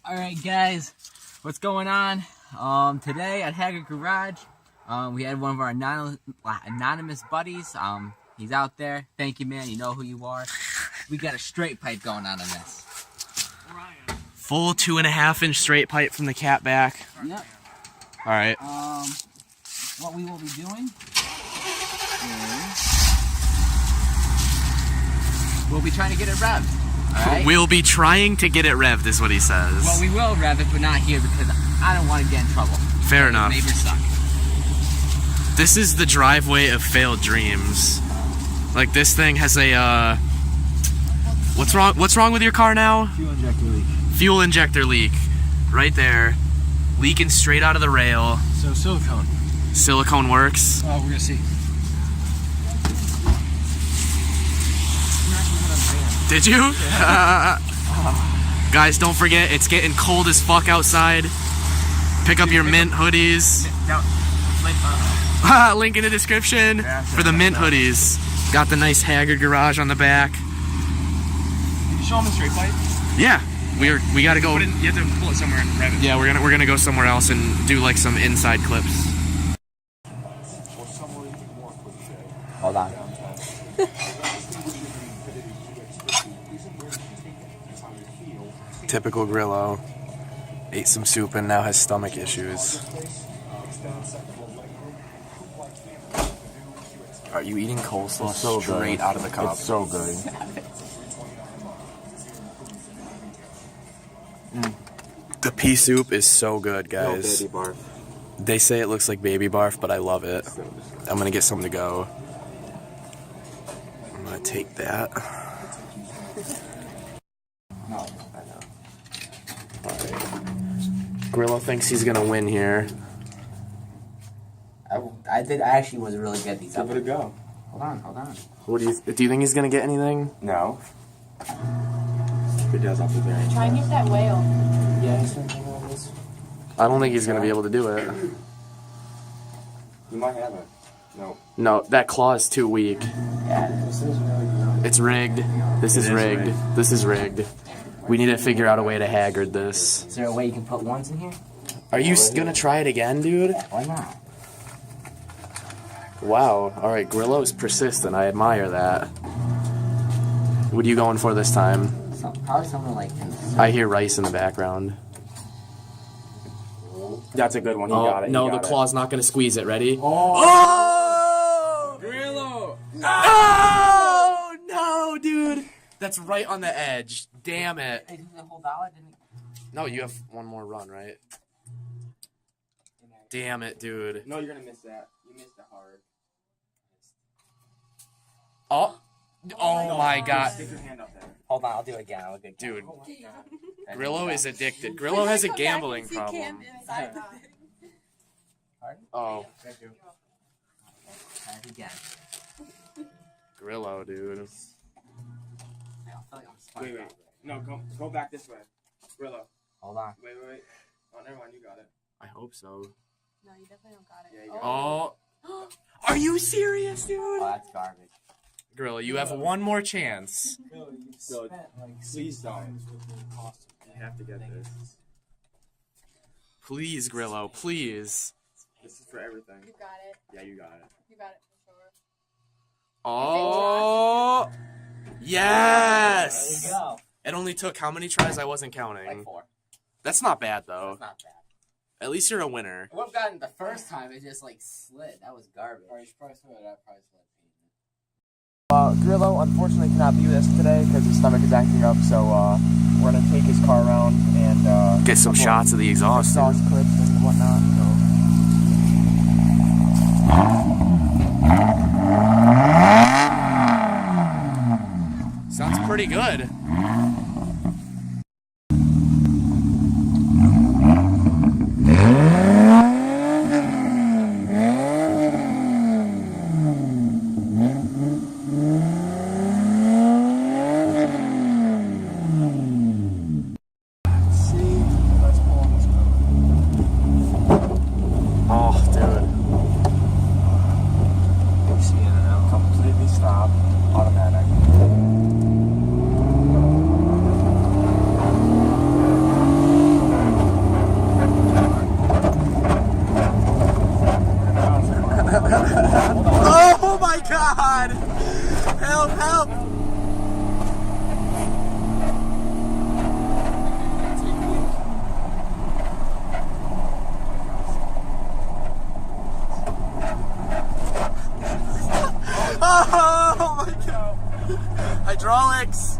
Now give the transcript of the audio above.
Alright guys, what's going on? Today at Haggard Garage, we had one of our anonymous buddies. He's out there. Thank you, man. You know who you are. We got a straight pipe going on this. Full 2.5-inch straight pipe from the cat back. Yep. Alright. What we will be doing is we'll be trying to get it revved. Right. We'll be trying to get it revved, is what he says. Well, we will rev it, but not here because I don't want to get in trouble. Fair enough. Neighbors suck. This is the driveway of failed dreams. Like, this thing has a, What's wrong with your car now? Fuel injector leak. Fuel injector leak. Right there. Leaking straight out of the rail. So, silicone. Silicone works. Oh, we're gonna see. Did you? Guys, don't forget, it's getting cold as fuck outside. Pick up your mint hoodies. Link in the description for the mint hoodies. Got the nice Haggard Garage on the back. Did you show them the straight pipe? Yeah, we gotta go. You have to pull it somewhere and rev it. Yeah, we're gonna go somewhere else and do like some inside clips. Hold on. Typical Grillo. Ate some soup and now has stomach issues. Are you eating coleslaw straight out of the cup? It's so good. The pea soup is so good, guys. No baby barf. They say it looks like baby barf, but I love it. I'm gonna get some to go. I'm gonna take that. No, I know. Grillo thinks he's gonna win here. I actually was really good these Give it a go. Hold on. What do you think he's gonna get anything? No. If it does, I'll be very. Try and get that whale. Yeah, he's gonna take all this. I don't think he's gonna be able to do it. You might have it. No. No, that claw is too weak. This is really good. It's rigged. This is rigged. This is rigged. We need to figure out a way to Haggard this. Is there a way you can put ones in here? Are you gonna try it again, dude? Why not? Wow. Alright, Grillo's persistent. I admire that. What are you going for this time? Probably something like I hear rice in the background. That's a good one. He got it. No, the claw's not gonna squeeze it. Ready? Oh! Grillo! Oh! No, dude! That's right on the edge. Damn it. Hey, the whole dollar didn't... No, you have one more run, right? Damn it, dude. No, you're gonna miss that. You missed it hard. Oh! Oh my god. Stick your hand up there. Hold on, I'll do it again. Dude, Grillo is addicted. Grillo has a gambling problem. Oh, Thank you. Try it again. Grillo, dude. I feel like I'm smart. Wait. No, go back this way. Grillo. Hold on. Wait. Oh, never mind. You got it. I hope so. No, you definitely don't got it. Yeah, you got Oh. Are you serious, dude? Oh, that's garbage. Grillo, you have one more chance. No, please don't. You have to get this. Please, Grillo, please. This is for everything. You got it. Yeah, you got it. You got it for sure. Oh. Yes! There you go. It only took how many tries? I wasn't Like counting. 4. That's not bad, though. That's not bad. At least you're a winner. It would have gotten the first time, it just like slid. That was garbage. Alright, you should probably throw it out. Probably slid. Grillo unfortunately cannot be with us today because his stomach is acting up, so we're going to take his car around and Get some shots of the exhaust. clips and whatnot. Sounds pretty good. Completely stop, automatic. help! Oh my god! Hydraulics!